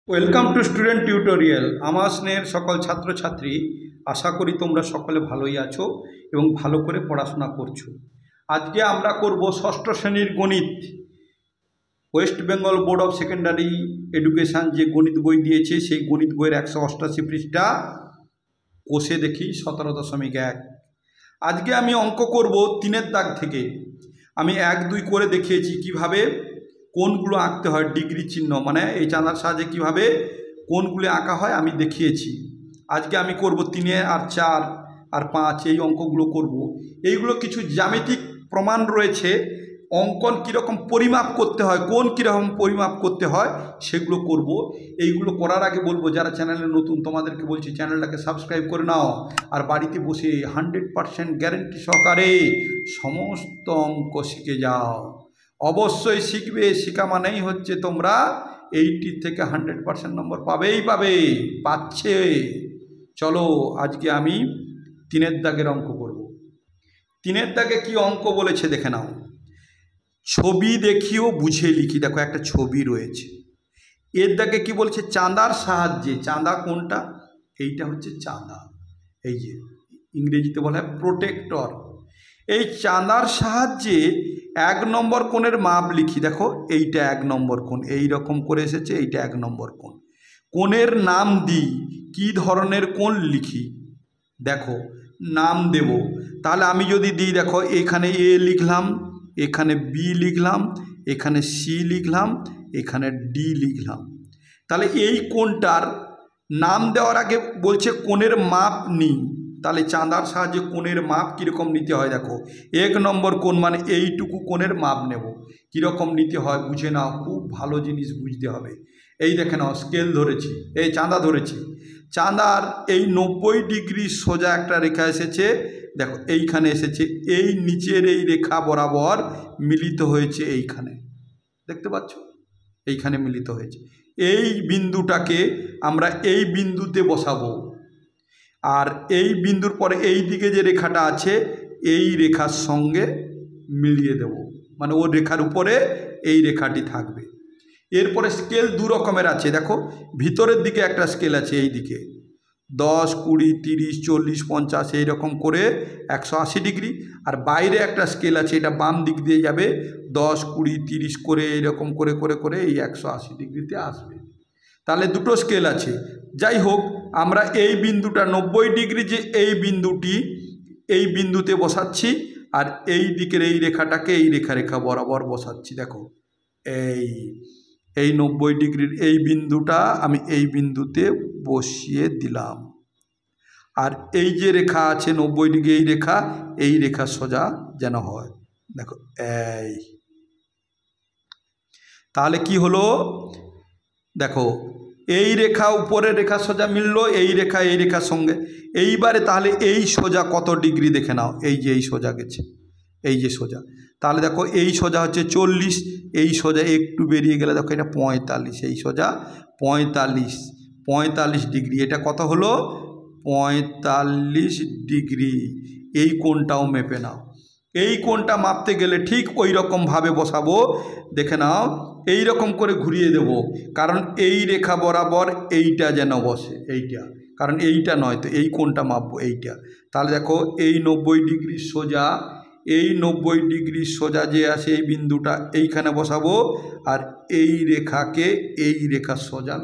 Welcome to student tutorial. আমার স্নেহের সকল ছাত্রছাত্রী, আশা করি তোমরা সকলে ভালোই আছো এবং ভালো করে পড়াশোনা করছো। আজকে আমরা করব ষষ্ঠ শ্রেণীর গণিত। West Bengal board of secondary education যে গণিত বই দিয়েছে সেই গণিত বইয়ের 188 পৃষ্ঠা কোষে দেখি 17.1। আজকে আমি অঙ্ক করব 3-এর দাগ থেকে। আমি 1-2 করে দেখিয়েছি কিভাবে কোণগুলো আঁকতে হয়, ডিগ্রি চিহ্ন মানে এই চাঁদার সাহায্যে কীভাবে কোণগুলো আঁকা হয় আমি দেখিয়েছি। আজকে আমি করব 3 আর 4 আর 5 এই অঙ্কগুলো করব। এইগুলো কিছু জ্যামিতিক প্রমাণ রয়েছে, অঙ্কন কীরকম পরিমাপ করতে হয়, কোণ কীরকম পরিমাপ করতে হয় সেগুলো করব। এইগুলো করার আগে বলবো, যারা চ্যানেলে নতুন তোমাদেরকে বলছি চ্যানেলটাকে সাবস্ক্রাইব করে নাও, আর বাড়িতে বসে 100% গ্যারেন্টি সহকারে সমস্ত অঙ্ক শিখে যাও। অবশ্যই শিখবে, শেখা মানেই হচ্ছে তোমরা 80 থেকে 100% নম্বর পাচ্ছে। চলো আজকে আমি 3-এর দাগের অঙ্ক করব। 3-এর দাগে কি অঙ্ক বলেছে দেখে নাও। ছবি দেখিও বুঝে লিখি। দেখো একটা ছবি রয়েছে, এর দাগে কি বলছে, চাঁদার সাহায্যে। চাঁদা কোনটা? এইটা হচ্ছে চাঁদা, এই যে ইংরেজিতে বলা হয় প্রোটেক্টর। এই চাঁদার সাহায্যে 1 নম্বর কোণের মাপ লিখি। দেখো এইটা 1 নম্বর কোণ, এই রকম করে এসেছে, এইটা 1 নম্বর কোণ। কোণের নাম দিই, কি ধরনের কোণ লিখি। দেখো নাম দেব, তাহলে আমি যদি দিই, দেখো এখানে এ লিখলাম, এখানে বি লিখলাম, এখানে সি লিখলাম, এখানে ডি লিখলাম। তাহলে এই কোণটার নাম দেওয়ার আগে বলছে কোণের মাপ নিই। তাহলে চাঁদার সাহায্যে কোণের মাপ কীরকম নিতে হয় দেখো। 1 নম্বর কোণ মানে এইটুকু কোণের মাপ নেব। কীরকম নিতে হয় বুঝে নাও, খুব ভালো জিনিস বুঝতে হবে। এই দেখে নাও, স্কেল ধরেছি, এই চাঁদা ধরেছি। চাঁদার এই 90 ডিগ্রি সোজা একটা রেখা এসেছে, দেখো এইখানে এসেছে, এই নিচের এই রেখা বরাবর মিলিত হয়েছে এইখানে, দেখতে পাচ্ছ এইখানে মিলিত হয়েছে। এই বিন্দুটাকে আমরা এই বিন্দুতে বসাবো, আর এই বিন্দুর পরে এই দিকে যে রেখাটা আছে এই রেখার সঙ্গে মিলিয়ে দেব, মানে ওর রেখার উপরে এই রেখাটি থাকবে। এরপরে স্কেল 2 রকমের আছে। দেখো ভিতরের দিকে একটা স্কেল আছে, এই দিকে 10, 20, 30, 40, 50 এই রকম করে 180 ডিগ্রি। আর বাইরে একটা স্কেল আছে, এটা বাম দিক দিয়ে যাবে, 10, 20, 30 করে এইরকম করে করে করে এই 180 ডিগ্রিতে আসবে। তাহলে দুটো স্কেল আছে। যাই হোক, আমরা এই বিন্দুটা 90 ডিগ্রি যে এই বিন্দুটি, এই বিন্দুতে বসাচ্ছি, আর এই দিকের এই রেখাটাকে এই রেখা বরাবর বসাচ্ছি। দেখো এই 90 ডিগ্রির এই বিন্দুটা আমি এই বিন্দুতে বসিয়ে দিলাম, আর এই যে রেখা আছে 90 ডিগ্রি এই রেখা সোজা যেন হয়। দেখো তাহলে কি হলো, দেখো এই রেখা উপরের রেখা সোজা মিললো, এই রেখার সঙ্গে। এইবারে তাহলে এই সোজা কত ডিগ্রি দেখে নাও, এই যে এই সোজা গেছে, এই যে সোজা। তাহলে দেখো এই সোজা হচ্ছে 40, এই সোজা একটু বেরিয়ে গেলে দেখো এটা 45, এই সোজা 45 ডিগ্রি। এটা কত হলো? 45 ডিগ্রি। এই কোণটাও মেপে নাও। এই কোণটা মাপতে গেলে ঠিক ওই রকমভাবে বসাবো, দেখে নাও এই রকম করে ঘুরিয়ে দেব, কারণ এই রেখা বরাবর এইটা যেন বসে, এইটা, কারণ এইটা নয় তো এই কোণটা মাপবো এইটা। তাহলে দেখো এই 90 ডিগ্রি সোজা, এই 90 ডিগ্রি সোজা যে আছে এই বিন্দুটা এইখানে বসাবো, আর এই রেখাকে এই রেখা সোজা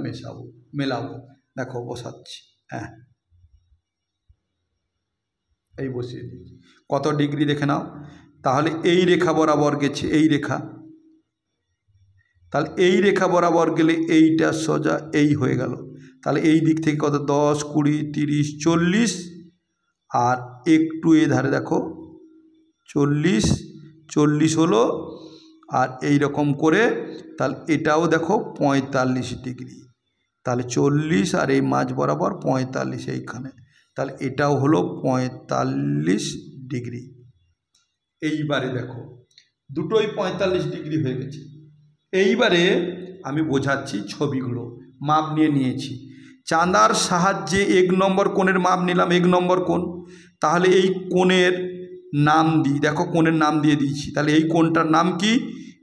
মেলাবো। দেখো বসাচ্ছি, হ্যাঁ এই বসিয়ে দিচ্ছি। কত ডিগ্রি দেখে নাও, তাহলে এই রেখা বরাবর গেছে এই রেখা, তাহলে এই রেখা বরাবর গেলে এইটা সোজা এই হয়ে গেল। তাহলে এই দিক থেকে কত, 10, 20, 30, 40, আর একটু এ ধারে দেখো 40 হলো, আর এই রকম করে তাহলে এটাও দেখো 45 ডিগ্রি। তাহলে 40 আর এই মাঝ বরাবর 45 এইখানে, তাহলে এটাও হলো 45 ডিগ্রি। এইবারে দেখো দুটোই 45 ডিগ্রি হয়ে গেছে। এইবারে আমি বোঝাচ্ছি, ছবিগুলো মাপ নিয়েছি। চাঁদার সাহায্যে 1 নম্বর কোণের মাপ নিলাম, 1 নম্বর কোণ। তাহলে এই কোণের নাম দিই, দেখো কোণের নাম দিয়ে দিয়েছি। তাহলে এই কোণটার নাম কি,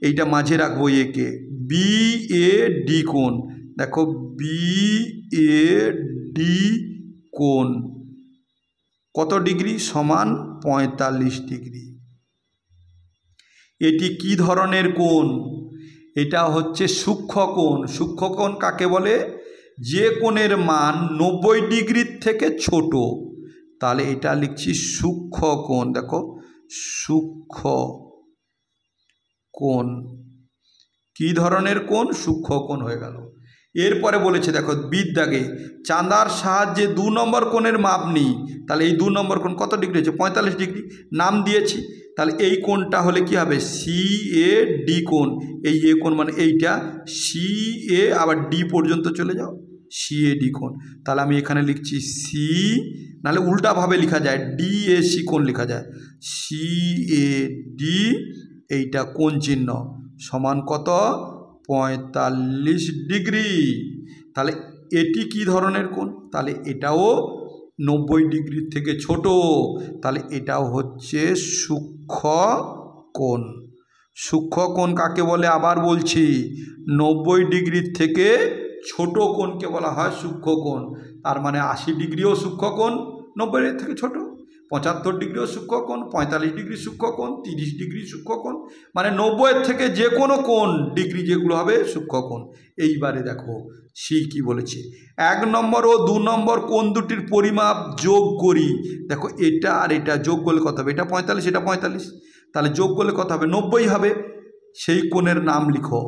এইটা মাঝে রাখবো, একে BAD কোণ। দেখো BAD কোণ কত ডিগ্রি সমান 45 ডিগ্রি। এটি কি ধরনের কোণ? এটা হচ্ছে সূক্ষ্ম কোণ। সূক্ষ্ম কোণ কাকে বলে? যে কোণের মান 90 ডিগ্রির থেকে ছোট, তাহলে এটা লিখছি সূক্ষ্ম কোণ। দেখো সূক্ষ্ম কোণ কি ধরনের কোণ? সূক্ষ্ম কোণ হয়ে গেল। এরপরে বলেছে দেখো বিদ্যাগে চাঁদার সাহায্যে 2 নম্বর কোণের মাপ নিই। তাহলে এই 2 নম্বর কোণ কত ডিগ্রি হচ্ছে? 45 ডিগ্রি। নাম দিয়েছি, তাহলে এই কোণটা হলে কি হবে? CAD কোণ। এই এ কোণ মানে এইটা CA, আবার D পর্যন্ত চলে যাও, CAD কোণ। তাহলে আমি এখানে লিখছি সি, নাহলে উল্টাভাবে লেখা যায় DAC কোণ লেখা যায়। CAD এইটা কোণ চিহ্ন সমান কত? 45 ডিগ্রি। তাহলে এটি কি ধরনের কোণ? তাহলে এটাও 90 ডিগ্রির থেকে ছোট, তাহলে এটাও হচ্ছে সূক্ষ্ম কোণ। সূক্ষ্ম কোণ কাকে বলে? আবার বলছি, 90 ডিগ্রির থেকে ছোট কোণকে বলা হয় সূক্ষ্ম কোণ। তার মানে 80 ডিগ্রিও সূক্ষ্ম কোণ 90 এর থেকে ছোট, 75 ডিগ্রিও সূক্ষ্ম কোণ, 45 ডিগ্রি সূক্ষ্ম কোণ, 30 ডিগ্রি সূক্ষ্ম কোণ, মানে 90 এর থেকে যে কোনো কোণ ডিগ্রি যেগুলো হবে সূক্ষ্ম কোণ। এইবারে দেখো সি কি বলেছে, 1 নম্বর ও 2 নম্বর কোণ দুটির পরিমাপ যোগ করি। দেখো এটা আর এটা যোগ করলে কত হবে? এটা 45, এটা 45, তাহলে যোগ করলে কত হবে? 90 হবে। সেই কোণের নাম লিখো।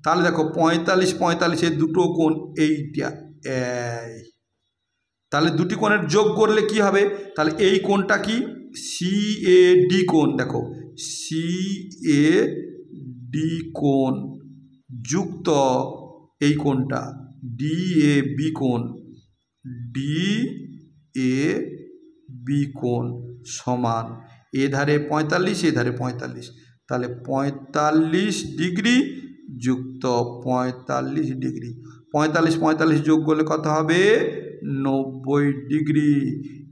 তাহলে দেখো 45 45 এর দুটো কোণ এইটা, তাহলে দুটি কোণের যোগ করলে কি হবে? তাহলে এই কোণটা কি? CAD কোণ। দেখো CAD কোণ যুক্ত এই কোণটা DAB কোণ, DAB কোণ সমান এ ধারে 45, এ ধারে 45, তাহলে 45 ডিগ্রি যুক্ত 45 ডিগ্রি। 45 45 যোগ করলে কত হবে? 90 ডিগ্রি।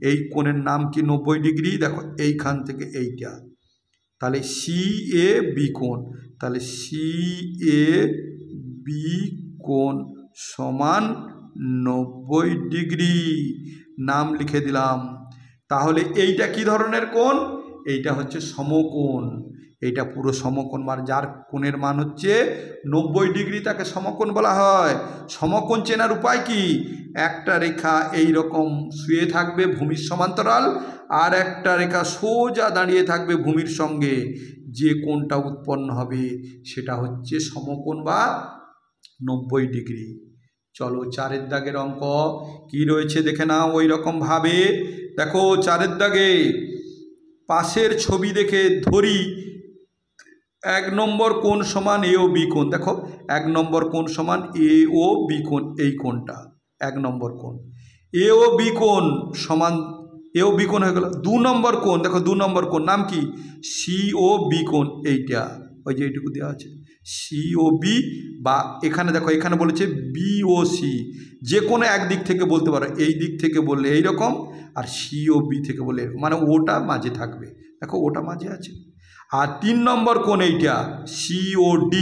এই কোণের নাম কি? 90 ডিগ্রি। দেখো এইখান থেকে এইটা, তাহলে CAB কোণ, তাহলে CAB কোণ সমান 90 ডিগ্রি। নাম লিখে দিলাম। তাহলে এইটা কি ধরনের কোণ? এইটা হচ্ছে সমকোণ। এইটা পুরো সমকোণ, মানে যার কোণের মান হচ্ছে 90 ডিগ্রি তাকে সমকোণ বলা হয়। সমকোণ চেনার উপায় কি? একটা রেখা এই রকম শুয়ে থাকবে ভূমির সমান্তরাল, আর একটা রেখা সোজা দাঁড়িয়ে থাকবে ভূমির সঙ্গে, যে কোণটা উৎপন্ন হবে সেটা হচ্ছে সমকোণ বা 90 ডিগ্রি। চলো 4 দাগের অঙ্ক কি রয়েছে দেখে নাও। ওই রকমভাবে দেখো 4 দাগে পাশের ছবি দেখে ধরি 1 নম্বর কোণ সমান AOB কোণ। দেখো 1 নম্বর কোণ সমান AOB কোণ, এই কোণটা 1 নম্বর কোণ। AOB কোণ সমান, AOB কোণ হয়ে গেল। 2 নম্বর কোণ, দেখো 2 নম্বর কোণ নাম কি? COB কোণ, এইটা ওই যে এইটুকু দেওয়া আছে COB, বা এখানে দেখো এখানে বলেছে BOC। যে কোনো একদিক থেকে বলতে পারো, এই দিক থেকে বললে এইরকম, আর COB থেকে বললে মানে ওটা মাঝে থাকবে। দেখো ওটা মাঝে আছে। আর 3 নম্বর কোণ এইটা COD।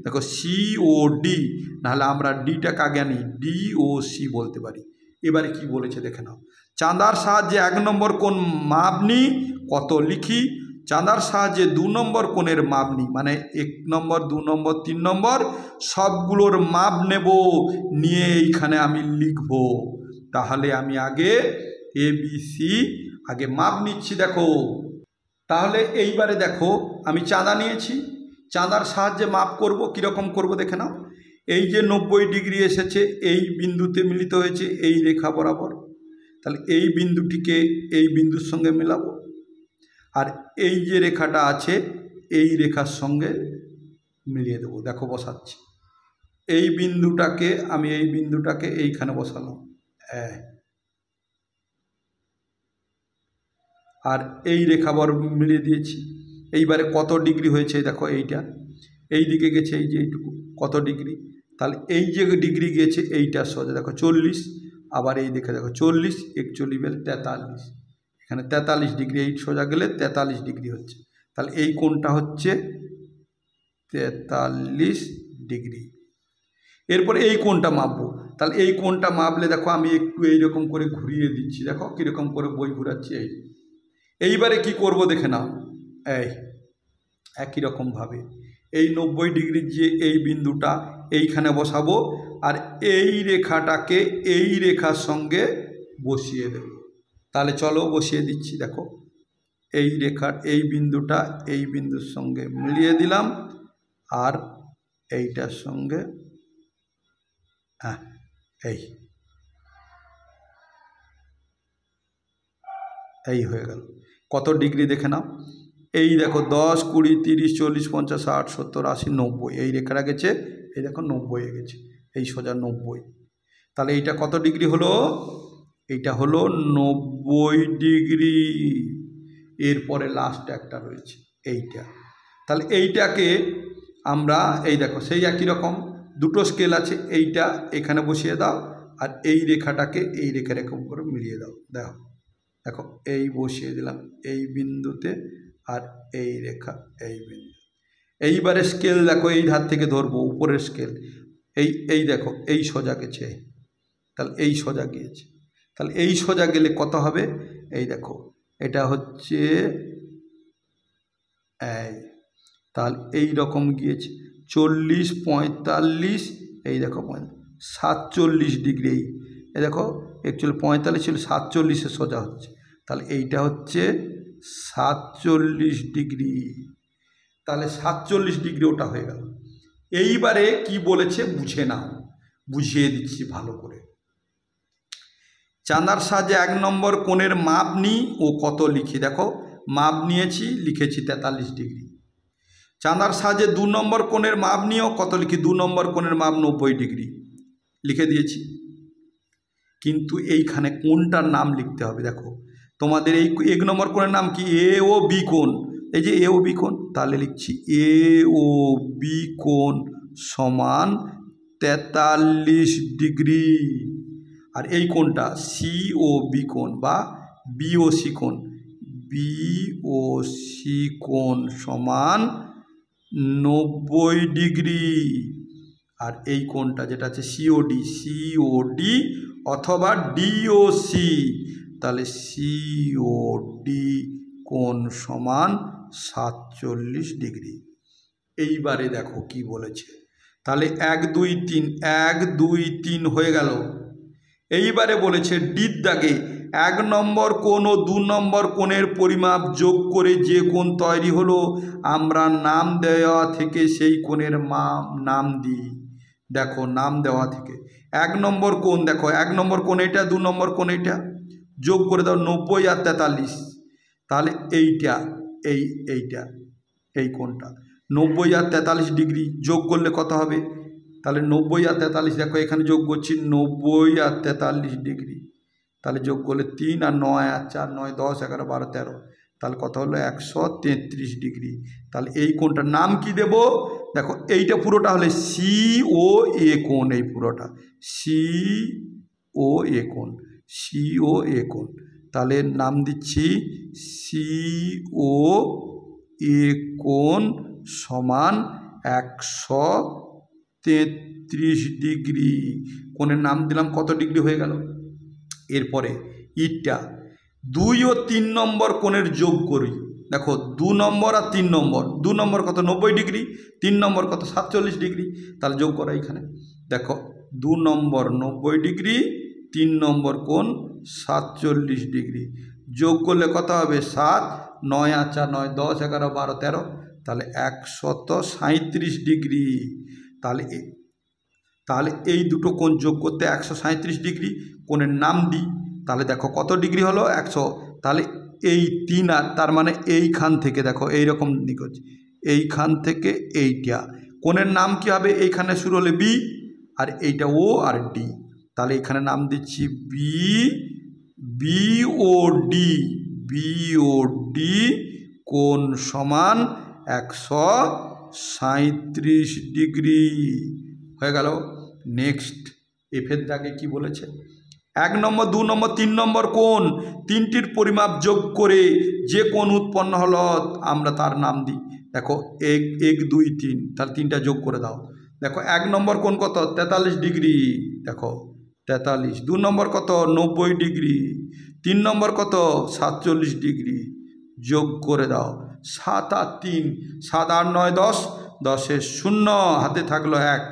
দেখো COD, নাহলে আমরা ডিটাকে আগে আনি, DOC বলতে পারি। এবারে কি বলেছে দেখে নাও। চাঁদার সাহায্যে 1 নম্বর কোণ মাপ নিই, কত লিখি? চাঁদার সাহায্যে 2 নম্বর কোণের মাপ নিই, মানে 1 নম্বর 2 নম্বর 3 নম্বর সবগুলোর মাপ নেব, নিয়ে এইখানে আমি লিখব। তাহলে আমি আগে ABC আগে মাপ নিচ্ছি। দেখো তাহলে এইবারে দেখো আমি চাঁদা নিয়েছি, চাঁদার সাহায্যে মাপ করব। কীরকম করব দেখে নাও। এই যে 90 ডিগ্রি এসেছে, এই বিন্দুতে মিলিত হয়েছে এই রেখা বরাবর, তাহলে এই বিন্দুটিকে এই বিন্দুর সঙ্গে মেলাবো, আর এই যে রেখাটা আছে এই রেখার সঙ্গে মিলিয়ে দেবো। দেখো বসাচ্ছি, এই বিন্দুটাকে আমি এই বিন্দুটাকে এইখানে বসালাম, আর এই রেখা বর মিলিয়ে দিয়েছি। এইবারে কত ডিগ্রি হয়েছে দেখো, এইটা এই দিকে গেছে, এই যে এইটুকু কত ডিগ্রি, তাহলে এই যে ডিগ্রি গিয়েছে এইটার সোজা দেখো 40, আবার এই দেখে দেখো 40 41 বেলে 43, এখানে 43 ডিগ্রি, এই সোজা গেলে 43 ডিগ্রি হচ্ছে। তাহলে এই কোণটা হচ্ছে 43 ডিগ্রি। এরপরে এই কোণটা মাপবো। তাহলে এই কোণটা মাপলে দেখো আমি একটু এইরকম করে ঘুরিয়ে দিচ্ছি, দেখো কীরকম করে বই ঘুরাচ্ছি। এইবারে কি করব দেখে নাও। একই রকমভাবে এই 90 ডিগ্রির যে এই বিন্দুটা এইখানে বসাবো, আর এই রেখাটাকে এই রেখার সঙ্গে বসিয়ে দেব। তাহলে চলো বসিয়ে দিচ্ছি। দেখো এই রেখার এই বিন্দুটা এই বিন্দুর সঙ্গে মিলিয়ে দিলাম, আর এইটার সঙ্গে এই হয়ে গেল। কত ডিগ্রি দেখে নাও। এই দেখো 10, 20, 30, 40, 50, 60, 70, 80, 90 এই রেখাটা গেছে। এই দেখো 90 এ গেছে, এই সোজা 90। তাহলে এইটা কত ডিগ্রি হলো? এইটা হলো 90 ডিগ্রি। এরপরে লাস্ট একটা রয়েছে এইটা। তাহলে এইটাকে আমরা এই দেখো সেই একই রকম দুটো স্কেল আছে, এইটা এখানে বসিয়ে দাও, আর এই রেখাটাকে এই রেখা এরকম করে মিলিয়ে দাও। দেখো দেখো এই বসিয়ে দিলাম এই বিন্দুতে, আর এই রেখা এই বিন্দু। এইবারে স্কেল দেখো এই ধার থেকে ধরবো উপরের স্কেল, এই দেখো এই সোজা গেছে, তাহলে এই সোজা গিয়েছে। তাহলে এই সোজা গেলে কত হবে? এই দেখো এটা হচ্ছে তাহলে এই রকম গিয়েছে 40, 45, এই দেখো 47 ডিগ্রি। এই দেখো অ্যাকচুয়ালি 45 ছিল, 47-এ সোজা হচ্ছে। তাহলে এইটা হচ্ছে 47 ডিগ্রি। তাহলে 47 ডিগ্রি ওটা হয়ে গেল। এইবারে কি বলেছে বুঝে নাও, বুঝিয়ে দিচ্ছি ভালো করে। চাঁদার সাহায্যে 1 নম্বর কোণের মাপ নিই ও কত লিখি। দেখো মাপ নিয়েছি, লিখেছি 43 ডিগ্রি। চাঁদার সাহায্যে 2 নম্বর কোণের মাপ নিয়েও কত লিখি? 2 নম্বর কোণের মাপ 90 ডিগ্রি লিখে দিয়েছি। কিন্তু এইখানে কোণটার নাম লিখতে হবে। দেখো তোমাদের এই 1 নম্বর কোণের নাম কি? এ ও বি কোণ। এই যে এ ও বি কোণ, তাহলে লিখছি এ ও বি কোণ সমান 43 ডিগ্রি। আর এই কোণটা সি ও বি কোণ বা বি ও সি কোণ, বি ও সি কোণ সমান 90 ডিগ্রি। আর এই কোণটা যেটা আছে সিওডি, সিওডি অথবা ডিওসি, তাহলে সিওডি কোণ সমান 47 ডিগ্রি। এইবারে দেখো কি বলেছে। তাহলে 1, 2, 3 1, 2, 3 হয়ে গেল। এইবারে বলেছে ডির দাগে 1 নম্বর কোণ ও 2 নম্বর কোণের পরিমাপ যোগ করে যে কোণ তৈরি হলো, আমরা নাম দেওয়া থেকে সেই কোণের নাম দিই। দেখো নাম দেওয়া থেকে 1 নম্বর কোণ, দেখো 1 নম্বর কোণ এটা, 2 নম্বর কোণ এটা, যোগ করে দাও 90 আর 43। তাহলে এইটা এইটা এই কোণটা 90 আর 43 ডিগ্রি যোগ করলে কত হবে? তাহলে 90 আর 43, দেখো এখানে যোগ করছি 90 আর 43 ডিগ্রি। তাহলে যোগ করলে 3 আর 9 আর 4, 9, 10, 11, 12, 13, তাহলে কত হলো? 133 ডিগ্রি। তাহলে এই কোণটার নাম কি দেব? দেখো এইটা পুরোটা হলে সি ও এ কোণ, এই পুরোটা সি ও এ কোণ, সি ও এ কোণ। তাহলে নাম দিচ্ছি সি ও এ কোণ সমান 133 ডিগ্রি। কোণের নাম দিলাম, কত ডিগ্রি হয়ে গেল। এরপরে ইটা 2 ও 3 নম্বর কোণের যোগ করি। দেখো 2 নম্বর আর 3 নম্বর, 2 নম্বর কত? 90 ডিগ্রি, 3 নম্বর কত? 47 ডিগ্রি। তাহলে যোগ করা এখানে। দেখো 2 নম্বর 90 ডিগ্রি, 3 নম্বর কোণ 47 ডিগ্রি। যোগ করলে কত হবে? 7, 9 আর 4, 9, 10, 11, 12, 13, তাহলে 137 ডিগ্রি। তাহলে এই দুটো কোণ যোগ করতে 137 ডিগ্রি। কোণের নাম দিই, তাহলে দেখো কত ডিগ্রি হলো? 100। তাহলে এই 3 আর তার মানে এইখান থেকে দেখো এইরকম নিখোঁজ, এইখান থেকে এইটা কোণের নাম কি হবে? এইখানে শুরু হলে বি, আর এইটা ও আর ডি। তাহলে এখানে নাম দিচ্ছি বিওডি, বিওডি কোণ সমান 137 ডিগ্রি হয়ে গেল। নেক্সট এফের দাগে কি বলেছে? 1 নম্বর, 2 নম্বর, 3 নম্বর কোণ তিনটির পরিমাপ যোগ করে যে কোণ উৎপন্ন হলো আমরা তার নাম দিই। দেখো 1, 2, 3, তাহলে 3টা যোগ করে দাও, দেখো 1 নম্বর কোণ কত 43 ডিগ্রি, দেখো 43। 2 নম্বর কত 90 ডিগ্রি। 3 নম্বর কত 47 ডিগ্রি। যোগ করে দাও 7 আর 3, 7 8 9 10, 10 শূন্য হাতে থাকলো 1,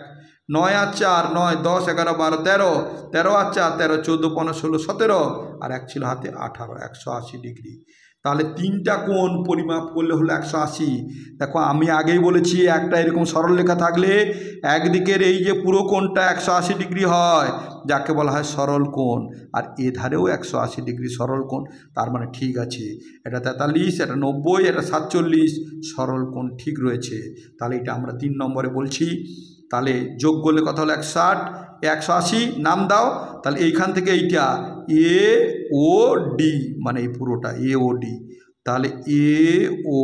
9 আর 4 9, 10 11 12 13, 13 আর 4 13, 14 15 16 17, আর 1 ছিল হাতে 18, 180 ডিগ্রি। তাহলে 3টা কোণ পরিমাপ করলে হলো 180। দেখো আমি আগেই বলেছি একটা এরকম সরলরেখা থাকলে একদিকের এই যে পুরো কোণটা 180 ডিগ্রি হয়, যাকে বলা হয় সরল কোণ, আর এধারেও 180 ডিগ্রি সরল কোণ। তার মানে ঠিক আছে, এটা 43, এটা 90, এটা 47, সরল কোণ ঠিক রয়েছে। তাহলে এটা আমরা 3 নম্বরে বলছি। তাহলে যোগ করলে কত হলো 160, 180 নাম দাও। তাহলে এইখান থেকে এইটা এ ও ডি, মানে এই পুরোটা এ ও ডি। তাহলে এ ও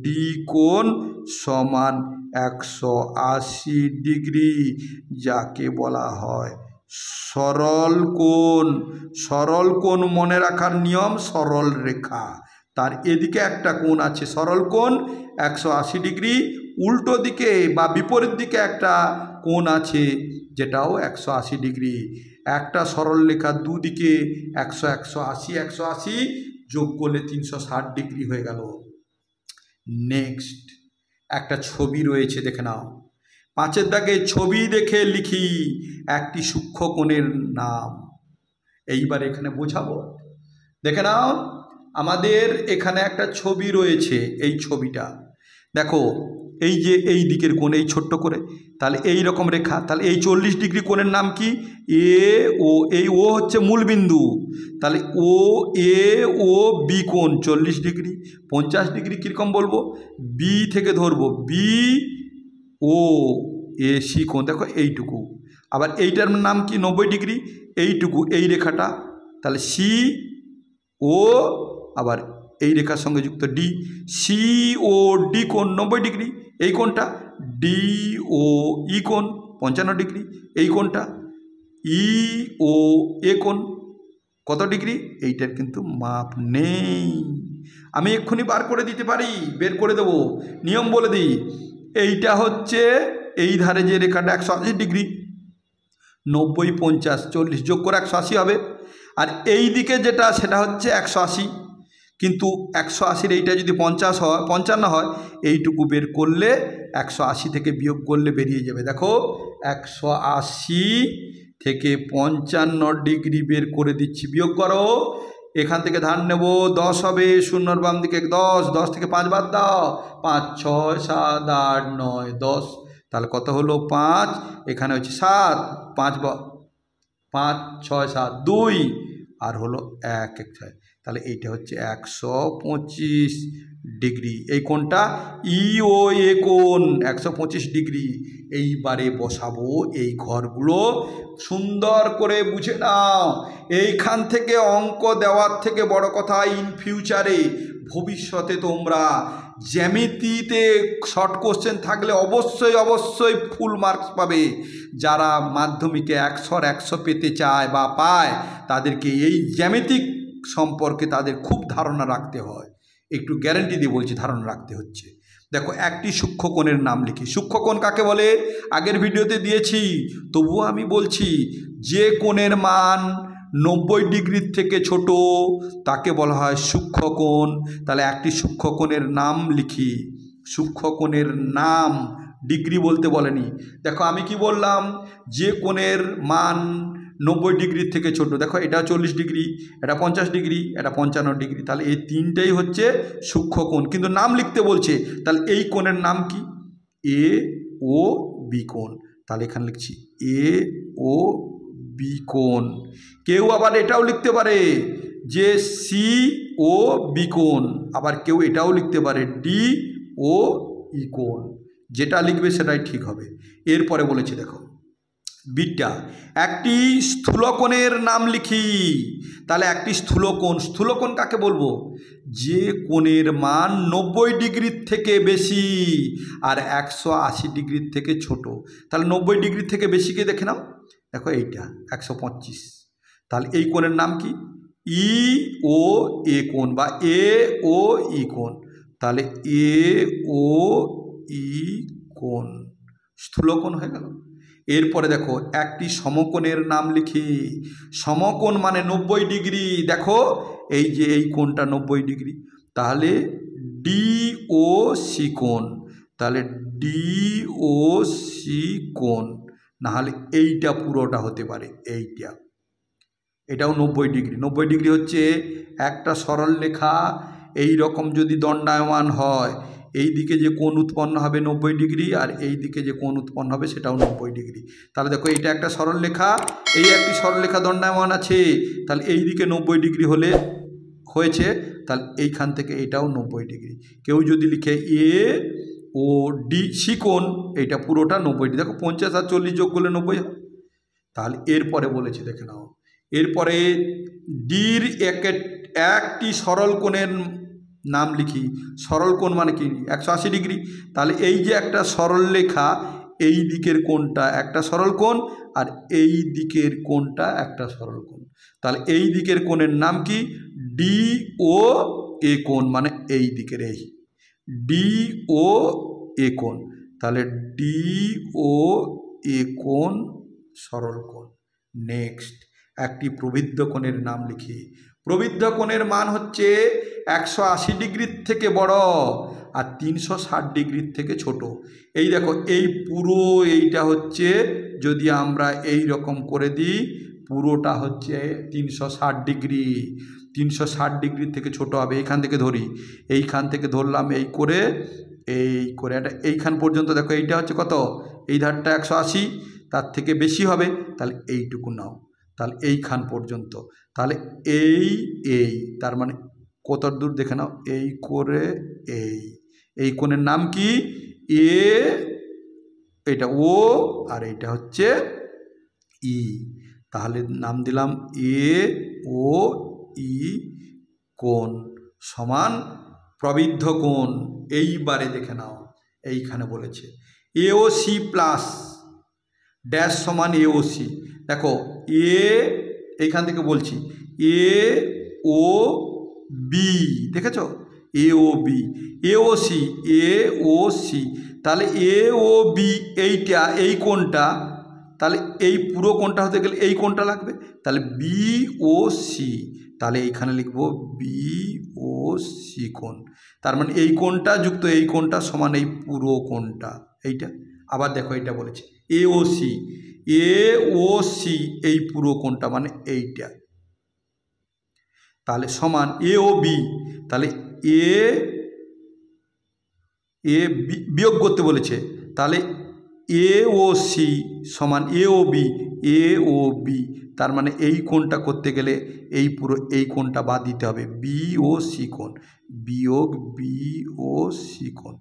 ডি কোণ সমান 180 ডিগ্রি, যাকে বলা হয় সরল কোণ। সরল কোণ মনে রাখার নিয়ম সরল রেখা, তার এদিকে একটা কোণ আছে সরল কোণ 180 ডিগ্রি, উল্টো দিকে বা বিপরীত দিকে একটা কোণ আছে যেটাও 180 ডিগ্রি। একটা সরল রেখা দুদিকে 100 180 180 যোগ করলে 360 ডিগ্রি হয়ে গেল। নেক্সট একটা ছবি রয়েছে, দেখে নাও। 5-এর দাগে ছবি দেখে লিখি একটি সূক্ষ্মকোণের নাম। এইবার এখানে বোঝাবো, দেখে নাও। আমাদের এখানে একটা ছবি রয়েছে, এই ছবিটা দেখো, এই যে এই দিকের কোণ এই ছোট্ট করে, তাহলে এই রকম রেখা, তাহলে এই 40 ডিগ্রি কোণের নাম কি এ ও, এই ও হচ্ছে মূল বিন্দু, তাহলে ও এ ও বি কোণ 40 ডিগ্রি। 50 ডিগ্রি কীরকম বলবো, বি থেকে ধরবো বি ও এ সি কোণ, দেখো এইটুকু। আবার এইটার নাম কি 90 ডিগ্রি, এইটুকু এই রেখাটা, তাহলে সি ও আবার এই রেখার সঙ্গে যুক্ত ডি, সি ও ডি কোণ 90 ডিগ্রি। এই কোণটা ডি ও ই কোণ 55 ডিগ্রি। এই কোণটা ই ও এ কোণ কত ডিগ্রি, এইটার কিন্তু মাপ নেই, আমি এক্ষুনি বার করে দিতে পারি, বের করে দেব। নিয়ম বলে দিই, এইটা হচ্ছে এই ধারে যে রেখাটা 180 ডিগ্রি, 90 50 40 যোগ করে 180 হবে। আর এই দিকে যেটা সেটা হচ্ছে 180, কিন্তু 180-র এইটা যদি 50 হয় 55 হয়, এইটুকু বের করলে 180 থেকে বিয়োগ করলে বেরিয়ে যাবে। দেখো 180 থেকে 55 ডিগ্রি বের করে দিচ্ছি, বিয়োগ করো। এখান থেকে ধার নেব 10 হবে, শূন্যর বাম দিকে 10, 10 থেকে 5 বাদ দাও, 5 6 7 8 9 10, তাহলে কত হলো 5, এখানে হচ্ছে 7, 5 5 6 7 2, আর হলো 1 1 6, তাহলে এইটা হচ্ছে 125 ডিগ্রি। এই কোণটা ই ও এ কোণ 125 ডিগ্রি। এইবারে বসাবো এই ঘরগুলো, সুন্দর করে বুঝে নাও। এইখান থেকে অঙ্ক দেওয়ার থেকে বড় কথা, ইন ফিউচারে ভবিষ্যতে তোমরা জ্যামিতিতে শর্ট কোশ্চেন থাকলে অবশ্যই অবশ্যই ফুল মার্কস পাবে। যারা মাধ্যমিকে 100-র 100 পেতে চায় বা পায়, তাদেরকে এই জ্যামিতিক সম্পর্কে তাদের খুব ধারণা রাখতে হয়, একটু গ্যারেন্টি দিয়ে বলছি ধারণা রাখতে হচ্ছে। দেখো একটি সূক্ষ্মকোণের নাম লিখি। সূক্ষ্মকোণ কাকে বলে আগের ভিডিওতে দিয়েছি, তবুও আমি বলছি, যে কোণের মান 90 ডিগ্রির থেকে ছোট তাকে বলা হয় সূক্ষ্মকোণ। তাহলে একটি সূক্ষ্মকোণের নাম লিখি। সূক্ষ্মকোণের নাম, ডিগ্রি বলতে বলেনি। দেখো আমি কি বললাম, যে কোণের মান 90 ডিগ্রির থেকে ছোট, দেখো এটা 40 ডিগ্রি, এটা 50 ডিগ্রি, এটা 55 ডিগ্রি, তাহলে এই তিনটেই হচ্ছে সূক্ষ্মকোণ, কিন্তু নাম লিখতে বলছে। তাহলে এই কোণের নাম কি এ ও বি কোণ, তাহলে এখানে লিখছি এ ও বি কোণ। কেউ আবার এটাও লিখতে পারে যে সি ও বি কোণ, আবার কেউ এটাও লিখতে পারে ডি ও ই কোণ, যেটা লিখবে সেটাই ঠিক হবে। এরপরে বলেছে দেখো বিটা, একটি স্থূলকোণের নাম লিখি। তাহলে একটি স্থূলকোণ, স্থূলকোণ কাকে বলবো, যে কোণের মান 90 ডিগ্রির থেকে বেশি আর 180 ডিগ্রির থেকে ছোট। তাহলে 90 ডিগ্রির থেকে বেশিকে দেখে নাও, দেখো এইটা 125, তাহলে এই কোণের নাম কি ই ও এ কোণ বা এ ও ই কোণ। তাহলে এ ও ই কোণ স্থূলকোণ হয়ে গেল। এরপরে দেখো একটি সমকোণের নাম লিখি। সমকোণ মানে 90 ডিগ্রি। দেখো এই যে এই কোণটা 90 ডিগ্রি, তাহলে DOC কোণ, তাহলে DOC কোণ, নাহলে এইটা পুরোটা হতে পারে এইটা, এটাও 90 ডিগ্রি। 90 ডিগ্রি হচ্ছে একটা সরল রেখা এই রকম যদি দণ্ডায়মান হয়, এই দিকে যে কোণ উৎপন্ন হবে 90 ডিগ্রি, আর এই দিকে যে কোণ উৎপন্ন হবে সেটাও 90 ডিগ্রি। তাহলে দেখো এইটা একটা সরল রেখা, এই একটি সরল রেখা দণ্ডায়মান আছে, তাহলে এই দিকে 90 ডিগ্রি হলে হয়েছে, তাহলে এইখান থেকে এটাও 90 ডিগ্রি। কেউ যদি লিখে AODC কোণ, এইটা পুরোটা 90 ডিগ্রি। দেখো 50 আর 40 যোগ করলে 90 হয়। তাহলে এরপরে বলেছে দেখে নাও, এরপরে ডির একটি সরল কোণের নাম লিখি। সরল কোণ মানে কি? 180 ডিগ্রি। তাহলে এই যে একটা সরল রেখা, এই দিকের কোণটা একটা সরল কোণ, আর এই দিকের কোণটা একটা সরল কোণ। তাহলে এই দিকের কোণের নাম কি? DOA কোণ, মানে এই দিকের এই DOA কোণ। তাহলে DOA কোণ সরল কোণ। নেক্সট একটি প্রবৃদ্ধ কোণের নাম লিখি। প্রবৃদ্ধ কোণের মান হচ্ছে 180 ডিগ্রির থেকে বড় আর 360 ডিগ্রির থেকে ছোট। এই দেখো এই পুরো এইটা হচ্ছে, যদি আমরা এই রকম করে দিই, পুরোটা হচ্ছে 360 ডিগ্রি। 360 ডিগ্রির থেকে ছোট হবে। এইখান থেকে ধরি, এইখান থেকে ধরলাম এই করে এটা এইখান পর্যন্ত। দেখো এইটা হচ্ছে কত? এই ধারটা 180, তার থেকে বেশি হবে, তাহলে এইটুকু নাও। তাহলে এইখান পর্যন্ত, তাহলে এই তার মানে কত দূর দেখে নাও, এই করে এই কোণের নাম কি? এটা ও, আর এইটা হচ্ছে ই। তাহলে নাম দিলাম AOE কোণ সমান প্রবৃদ্ধ কোণ। এইবারে দেখে নাও, এইখানে বলেছে AOC প্লাস ড্যাশ সমান AOC। দেখো এইখান থেকে বলছি AOB, দেখেছো? AOB, AOC, তাহলে AOB এইটা, এই কোণটা, তাহলে এই পুরো কোণটা হতে গেলে এই কোণটা লাগবে, তাহলে BOC। তাহলে এইখানে লিখবো BOC কোণ। তার মানে এই কোণটা যুক্ত এই কোণটা সমান এই পুরো কোণটা, এইটা। আবার দেখো এটা বলেছে AOC এই পুরো কোণটা মানে এইটা, তাহলে সমান AOB। তাহলে এ বিয়োগ করতে বলেছে, তাহলে AOC সমান AOB। তার মানে এই কোণটা করতে গেলে এই পুরো এই কোণটা বাদ দিতে হবে, BOC কোণ, বিয়োগ BOC কোণ,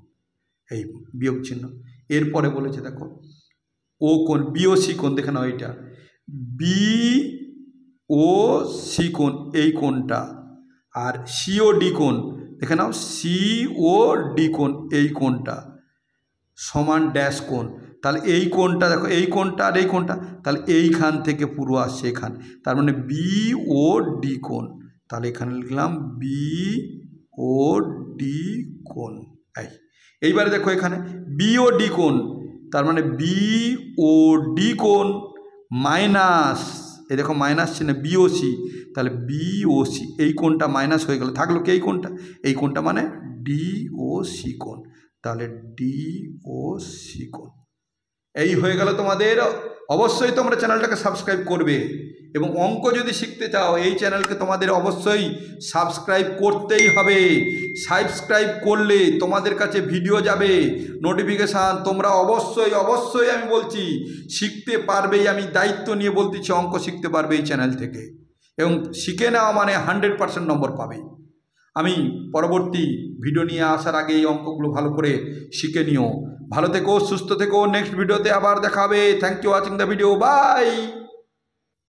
এই বিয়োগ চিহ্ন। এরপরে বলেছে দেখো ও কোণ, BOC কোণ, দেখে নাও এইটা BOC কোণ, এই কোণটা, আর COD কোণ, দেখে নাও COD কোণ, এই কোণটা সমান ড্যাশ কোণ। তাহলে এই কোণটা দেখো, এই কোণটা আর এই কোণটা, তাহলে এইখান থেকে পুরো আসছে এখানে, তার মানে BOD কোণ। তাহলে এখানে লিখলাম BOD কোণ। এইবারে দেখো এখানে BOD কোণ, তার মানে BOD কোণ মাইনাস, এই দেখো মাইনাস চিহ্ন BOC, তাহলে BOC এই কোণটা মাইনাস হয়ে গেল, থাকলো কি এই কোণটা মানে DOC কোণ। তাহলে DOC কোণ। এই হয়ে গেল তোমাদের। অবশ্যই তোমরা চ্যানেলটাকে সাবস্ক্রাইব করবে, এবং অঙ্ক যদি শিখতে চাও এই চ্যানেলকে তোমাদের অবশ্যই সাবস্ক্রাইব করতেই হবে। সাবস্ক্রাইব করলে তোমাদের কাছে ভিডিও যাবে, নোটিফিকেশান, তোমরা অবশ্যই আমি বলছি শিখতে পারবেই। আমি দায়িত্ব নিয়ে বলতেছি, অঙ্ক শিখতে পারবে এই চ্যানেল থেকে, এবং শিখে নেওয়া মানে 100% নম্বর পাবে। আমি পরবর্তী ভিডিও নিয়ে আসার আগে এই অঙ্কগুলো ভালো করে শিখে নিও। ভালো থেকো, সুস্থ থেকো। নেক্সট ভিডিওতে আবার দেখা হবে। Thank you watching the video. By.